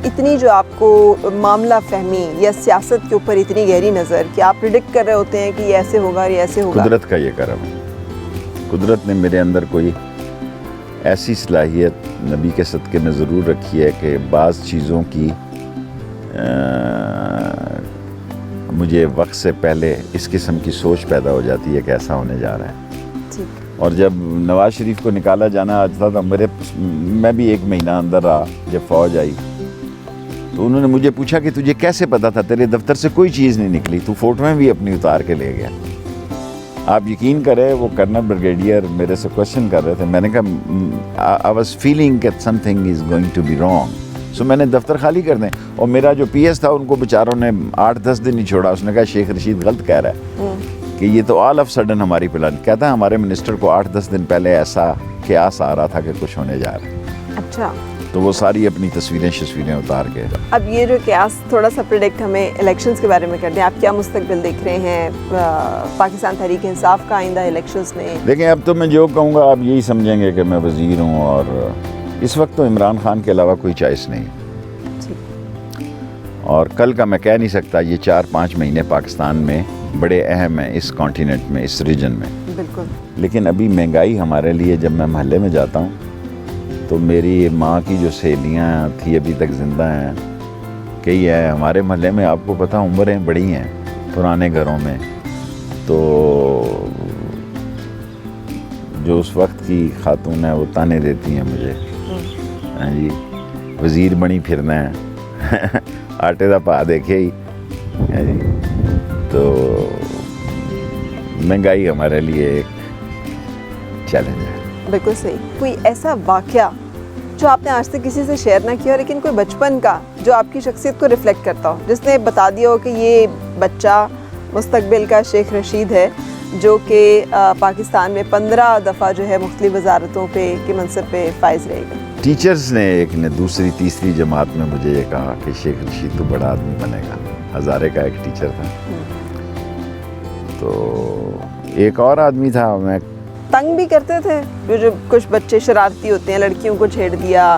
اتنی جو آپ کو معاملہ فہمی یا سیاست کے اوپر اتنی گہری نظر کہ آپ پریڈکٹ کر رہے ہوتے ہیں کہ یہ ایسے ہوگا یہ ایسے ہوگا؟ قدرت کا یہ کرم ہے. قدرت نے میرے اندر کوئی ایسی صلاحیت نبی کے صدقے میں ضرور رکھی ہے کہ بعض چیزوں کی مجھے وقت سے پہلے اس قسم کی سوچ پیدا ہو جاتی ہے کہ ایسا ہونے جا رہا ہے. اور جب نواز شریف کو نکالا جانا آتا تھا میں بھی 1 مہینہ اندر رہا. جب فوج آئی تو انہوں نے مجھے پوچھا کہ تجھے کیسے پتا تھا، تیرے دفتر سے کوئی چیز نہیں نکلی، تو فوٹویں بھی اپنی اتار کے لے گیا. آپ یقین کریں وہ کرنل بریگیڈیئر میرے سے کوشچن کر رہے تھے. میں نے کہا I was feeling that something is going to be wrong. سو میں نے دفتر خالی کر دیں. اور میرا جو پی ایس تھا ان کو بیچاروں نے 8-10 دن نہیں چھوڑا. اس نے کہا شیخ رشید غلط کہہ رہا ہے کہ یہ تو آل آف سڈن ہماری پلان. کہتا ہے ہمارے منسٹر کو 8-10 دن پہلے ایسا قیاس آ رہا تھا کہ کچھ ہونے جا رہا ہے. اچھا. تو وہ ساری اپنی تصویریں اتار کے. اب یہ جو قیاس تھوڑا سا پریڈکٹ ہمیں الیکشنز کے بارے میں کر دیں. آپ کیا مستقبل دیکھ رہے ہیں پاکستان تحریک انصاف کا آئندہ الیکشنز میں؟ دیکھیں اب تو میں جو کہوں گا آپ یہی سمجھیں گے کہ میں وزیر ہوں، اور اس وقت تو عمران خان کے علاوہ کوئی چوائس نہیں. اور کل کا میں کہہ نہیں سکتا. یہ 4-5 مہینے پاکستان میں بڑے اہم ہیں، اس کانٹیننٹ میں، اس ریجن میں. بالکل. لیکن ابھی مہنگائی ہمارے لیے، جب میں محلے میں جاتا ہوں تو میری ماں کی جو سہیلیاں تھی ابھی تک زندہ ہیں، کئی ہیں ہمارے محلے میں. آپ کو پتہ عمریں بڑی ہیں پرانے گھروں میں، تو جو اس وقت کی خاتون ہیں وہ تانے دیتی ہیں مجھے. ہاں جی، وزیر بنی پھرنا ہے آٹے دا پا دیکھے ہی. جی تو مہنگائی ہمارے لیے ایک چیلنج ہے. بالکل صحیح. کوئی ایسا واقعہ جو آپ نے آج تک کسی سے شیئر نہ کیا، لیکن کوئی بچپن کا جو آپ کی شخصیت کو ریفلیکٹ کرتا ہو، جس نے بتا دیا ہو کہ یہ بچہ مستقبل کا شیخ رشید ہے، جو کہ پاکستان میں 15 دفعہ جو ہے مختلف وزارتوں پہ کے منصب پہ فائز رہے گا؟ ٹیچرز نے ایک نے 2ری-3ری جماعت میں مجھے یہ کہا کہ شیخ رشید تو بڑا آدمی بنے گا. ہزارے کا ایک ٹیچر تھا. تو ایک اور آدمی تھا. میں تنگ بھی کرتے تھے جو کچھ بچے شرارتی ہوتے ہیں، لڑکیوں کو چھیڑ دیا،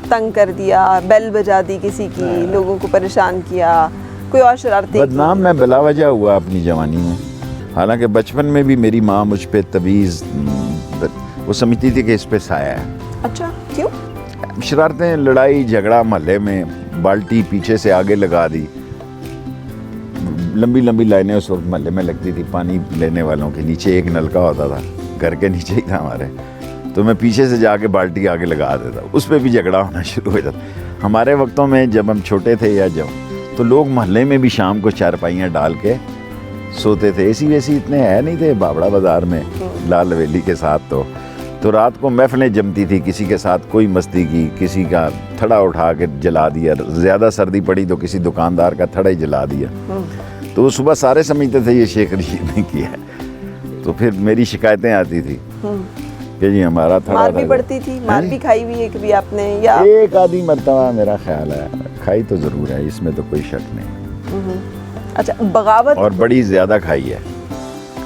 تنگ کر دیا، بیل بجا دی کسی کی، لوگوں کو پریشان کیا، کوئی اور شرارتی؟ بدنام میں بلا وجہ ہوا اپنی جوانی میں. حالانکہ بچپن میں بھی میری ماں مجھ پہ تبعیض، وہ سمجھتی تھی کہ اس پہ سایہ ہے. اچھا، کیوں؟ شرارتیں، لڑائی جھگڑا محلے میں، بالٹی پیچھے سے آگے لگا دی. لمبی لمبی لائنیں اس وقت محلے میں لگتی تھی پانی لینے والوں کے. نیچے ایک نلکا ہوتا تھا، گھر کے نیچے ہی تھا ہمارے. تو میں پیچھے سے جا کے بالٹی آگے لگا دیتا. اس پہ بھی جھگڑا ہونا شروع ہو جاتا. ہمارے وقتوں میں جب ہم چھوٹے تھے یا تو لوگ محلے میں بھی شام کو چارپائیاں ڈال کے سوتے تھے. اے سی اتنے ہے نہیں تھے بابڑا بازار میں لال حویلی کے ساتھ. تو رات کو محفلیں جمتی تھی. کسی کے ساتھ کوئی مستی کی، کسی کا تھڑا اٹھا کے جلا دیا. زیادہ سردی پڑی تو کسی دکاندار کا تھڑا ہی جلا دیا. تو وہ صبح سارے سمجھتے تھے یہ شیخ رشید نے کیا ہے. تو پھر میری شکایتیں آتی تھی کہ جی ہمارا تھڑا. مار بھی پڑتی تھی؟ مار بھی کھائی ہوئی ہے کبھی آپ نے؟ یا ایک آدھی مرتبہ میرا خیال ہے کھائی تو ضرور ہے، اس میں تو کوئی شک نہیں. اچھا، بغاوت؟ اور بڑی زیادہ کھائی ہے.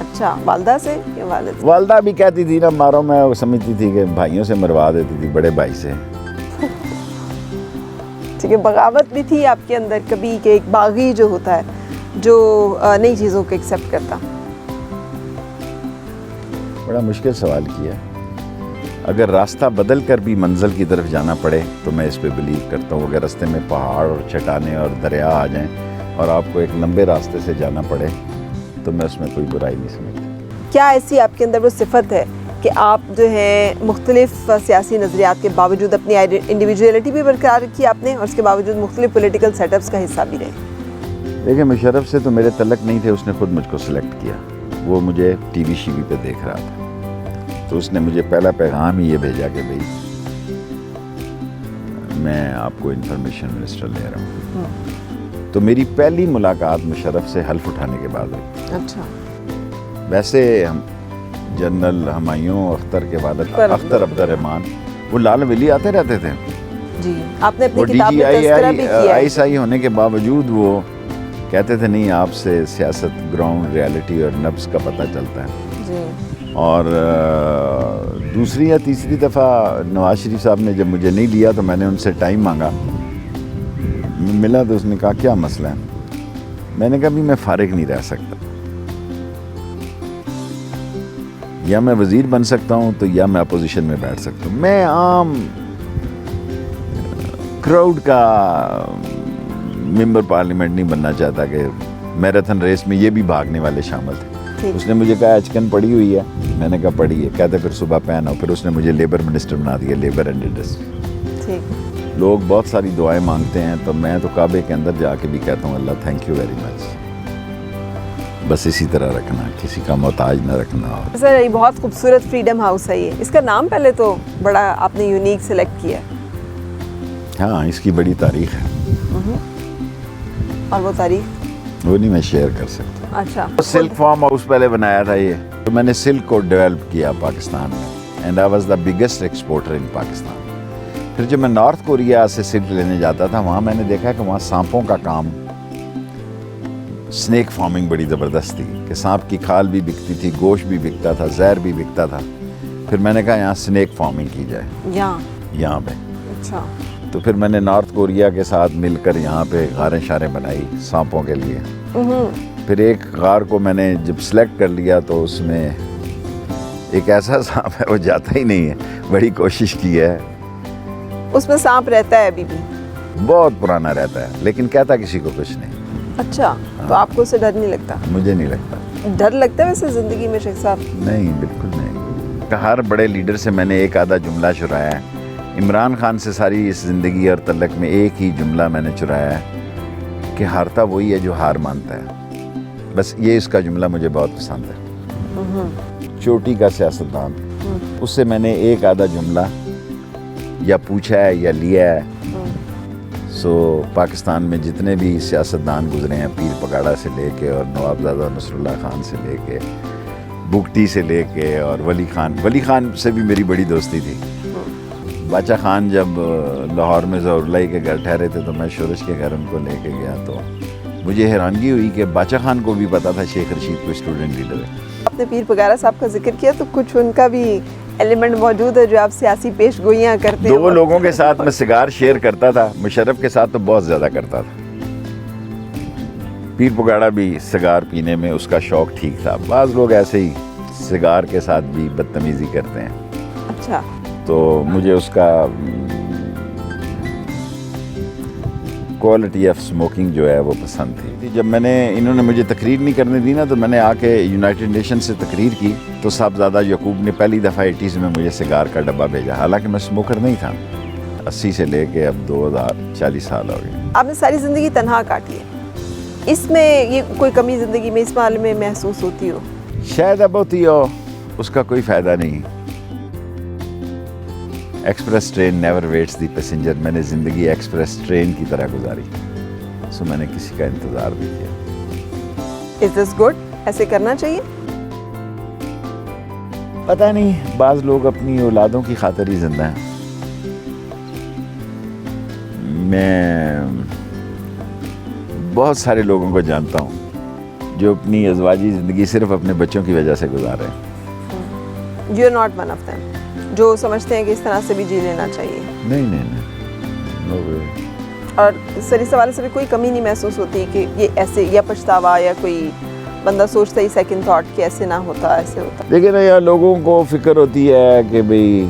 اچھا، والدہ سے یا والد؟ والدہ بھی کہتی تھی نا مارو. میں وہ سمجھتی تھی کہ بھائیوں سے مروا دیتی تھی، بڑے بھائی سے. ٹھیک ہے. بغاوت بھی تھی آپ کے اندر کبھی کہ ایک باغی جو ہوتا ہے جو نئی چیزوں کو ایکسیپٹ کرتا؟ بڑا مشکل سوال کیا. اگر راستہ بدل کر بھی منزل کی طرف جانا پڑے تو میں اس پہ بلیو کرتا ہوں. اگر راستے میں پہاڑ اور چٹانیں اور دریا آ جائیں اور آپ کو ایک لمبے راستے سے جانا پڑے تو میں اس میں کوئی برائی نہیں سمجھتا. کیا ایسی آپ کے اندر وہ صفت ہے کہ آپ جو ہے مختلف سیاسی نظریات کے باوجود اپنی انڈیویجویلٹی بھی برقرار رکھی آپ نے، اور اس کے باوجود مختلف پولیٹیکل سیٹ اپس کا حصہ بھی رہے؟ دیکھیں مشرف سے تو میرے تعلق نہیں تھے. اس نے خود مجھ کو سلیکٹ کیا. وہ مجھے ٹی وی شیوی پہ دیکھ رہا تھا تو اس نے مجھے پہلا پیغام ہی یہ بھیجا کہ بھائی میں آپ کو انفارمیشن منسٹر لے رہا ہوں. تو میری پہلی ملاقات مشرف سے حلف اٹھانے کے بعد ہوئی. اچھا. ویسے ہم جنرل ہمایوں اختر کے والد اختر عبد الرحمان وہ لال حویلی آتے رہتے تھے. جی، آپ نے اپنی کتاب میں تذکرہ بھی کیا ہے. آئی آئی ہونے کے باوجود وہ کہتے تھے نہیں آپ سے سیاست، گراؤنڈ ریالٹی اور نبض کا پتہ چلتا ہے. جی. اور دوسری یا تیسری دفعہ نواز شریف صاحب نے جب مجھے نہیں لیا تو میں نے ان سے ٹائم مانگا ملا تو اس نے کہا کیا مسئلہ ہے؟ میں نے کہا بھی میں فارغ نہیں رہ سکتا، یا میں وزیر بن سکتا ہوں تو یا میں اپوزیشن میں بیٹھ سکتا ہوں. میں عام کراؤڈ کا ممبر پارلیمنٹ نہیں بننا چاہتا کہ میراتھن ریس میں یہ بھی بھاگنے والے شامل تھے. اس نے مجھے کہا اچکن پڑھی ہوئی ہے؟ میں نے کہا پڑھی ہے. کہتے پھر صبح پہن آؤ. پھر اس نے مجھے لیبر منسٹر بنا دیا، لیبر اینڈ انڈسٹری. لوگ بہت ساری دعائیں مانگتے ہیں تو میں تو کعبے کے اندر جا کے بھی کہتا ہوں اللہ تھینک یو ویری مچ. بس اسی طرح رکھنا، کسی کا محتاج نہ رکھنا. سر یہ بہت خوبصورت فریڈم ہاؤس ہے. یہ اس کا نام پہلے تو بڑا آپ نے یونیک سلیکٹ کیا ہے. ہاں اس کی بڑی تاریخ ہے. اور وہ تاریخ وہ نہیں میں شیئر کر سکتا. اچھا. سلک فارم ہاؤس پہلے بنایا تھا یہ، تو میں نے سلک کو ڈیولپ کیا پاکستان میں، and I was the biggest exporter in Pakistan. پھر جب میں نارتھ کوریا سے سلک لینے جاتا تھا، وہاں میں نے دیکھا کہ وہاں سانپوں کا کام، سنیک فارمنگ بڑی زبردست تھی کہ سانپ کی کھال بھی بکتی تھی، گوشت بھی بکتا تھا، زہر بھی بکتا تھا. پھر میں نے کہا یہاں سنیک فارمنگ کی جائے یہاں پہ. اچھا. تو پھر میں نے نارتھ کوریا کے ساتھ مل کر یہاں پہ غاریں شاریں بنائی سانپوں کے لیے. پھر ایک غار کو میں نے جب سلیکٹ کر لیا تو اس میں ایک ایسا سانپ ہے وہ جاتا ہی نہیں ہے. بڑی کوشش کی ہے. اس میں سانپ رہتا ہے ابھی بھی؟ بہت پرانا رہتا ہے لیکن کہتا کسی کو کچھ نہیں. اچھا. تو آپ کو اس سے ڈر نہیں لگتا؟ مجھے نہیں لگتا. ڈر لگتا ہے ویسے زندگی میں شیخ صاحب؟ نہیں بالکل نہیں. ہر بڑے لیڈر سے میں نے ایک آدھا جملہ چرایا ہے. عمران خان سے ساری اس زندگی اور تعلق میں ایک ہی جملہ میں نے چرایا ہے کہ ہارتا وہی ہے جو ہار مانتا ہے. بس یہ اس کا جملہ مجھے بہت پسند ہے. چوٹی کا سیاستدان، اس سے میں نے ایک آدھا جملہ یا پوچھا ہے یا لیا ہے. سو پاکستان میں جتنے بھی سیاستدان گزرے ہیں، پیر پگاڑا سے لے کے اور نوابزادہ نصر اللہ خان سے لے کے، بگٹی سے لے کے اور ولی خان سے بھی میری بڑی دوستی تھی. باچا خان جب لاہور میں ظہور اللہ کے گھر ٹھہرے تھے تو میں شورش کے گھر ان کو لے کے گیا تو مجھے حیرانگی ہوئی کہ باچا خان کو بھی پتا تھا شیخ رشید کو اسٹوڈنٹ لیڈر ہے. آپ نے پیر پگاڑا صاحب کا ذکر کیا تو کچھ ان کا بھی ایلیمنٹ موجود ہے جو آپ سیاسی پیش گوئیاں کرتے ہیں. 2 لوگوں کے ساتھ میں سگار شیئر کرتا تھا. مشرف کے ساتھ تو بہت زیادہ کرتا تھا. پیر پگاڑا بھی سگار پینے میں اس کا شوق ٹھیک تھا. بعض لوگ ایسے ہی سگار کے ساتھ بھی بدتمیزی کرتے ہیں. اچھا. تو مجھے اس کا کوالٹی آف اسموکنگ جو ہے وہ پسند تھی. جب میں نے انہوں نے مجھے تقریر نہیں کرنے دی نا تو میں نے آ کے یونائٹڈ نیشن سے تقریر کی تو صاحبزادہ یعقوب نے پہلی دفعہ 80s میں مجھے سگار کا ڈبہ بھیجا. حالانکہ میں اسموکر نہیں تھا. 80 سے لے کے اب 2040 سال ہو گئے. آپ نے ساری زندگی تنہا کاٹی ہے. اس میں یہ کوئی کمی زندگی میں اس معاملے میں محسوس ہوتی ہو؟ شاید اب ہوتی ہو. اس کا کوئی فائدہ نہیں. ایکسپریس ٹرین نیور ویٹس دی پیسنجر. میں نے زندگی ایکسپریس ٹرین کی طرح گزاری. سو میں نے کسی کا انتظار بھی کیا. Is this good? ایسے کرنا چاہیے؟ پتہ نہیں. بعض لوگ اپنی اولادوں کی خاطر ہی زندہ ہیں. میں بہت سارے لوگوں کو جانتا ہوں جو اپنی ازواجی زندگی صرف اپنے بچوں کی وجہ سے گزار رہے ہیں. You are not one of them. جو سمجھتے ہیں کہ اس طرح سے بھی جی لینا چاہیے. نہیں. No way. اور سر اس حوالے سے بھی کوئی کمی نہیں محسوس ہوتی کہ یہ ایسے یا پچھتاوا یا کوئی بندہ سوچتا ہی سیکنڈ تھاٹ کہ ایسے نہ ہوتا ایسے ہوتا؟ دیکھیں نا یار، لوگوں کو فکر ہوتی ہے کہ بھئی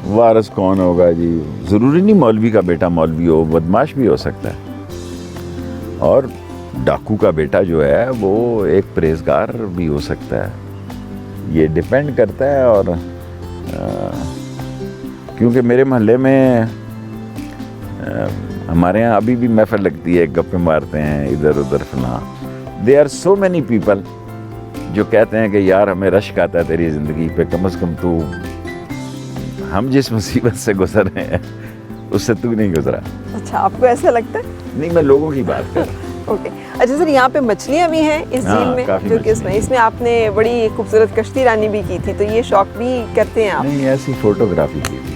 وارث کون ہوگا. جی ضروری نہیں مولوی کا بیٹا مولوی ہو. بدماش بھی ہو سکتا ہے اور ڈاکو کا بیٹا جو ہے وہ ایک پرہیزگار بھی ہو سکتا ہے. یہ ڈیپینڈ کرتا ہے. اور کیونکہ میرے محلے میں ہمارے ہاں ابھی بھی محفل لگتی ہے، گپیں مارتے ہیں ادھر ادھر فلاں. They are so many people جو کہتے ہیں کہ یار ہمیں رشک آتا ہے تیری زندگی پہ. کم از کم تو ہم جس مصیبت سے گزر رہے ہیں اس سے تو نہیں گزرا. اچھا آپ کو ایسا لگتا ہے؟ نہیں، میں لوگوں کی بات کر رہا ہوں. اوکے. اچھا سر یہاں پہ مچھلیاں بھی ہیں اس جھیل میں جو کہ اس میں آپ نے بڑی خوبصورت کشتی رانی بھی کی تھی، تو یہ شوق بھی کرتے ہیں آپ؟ نہیں، ایسی فوٹوگرافی کی تھی.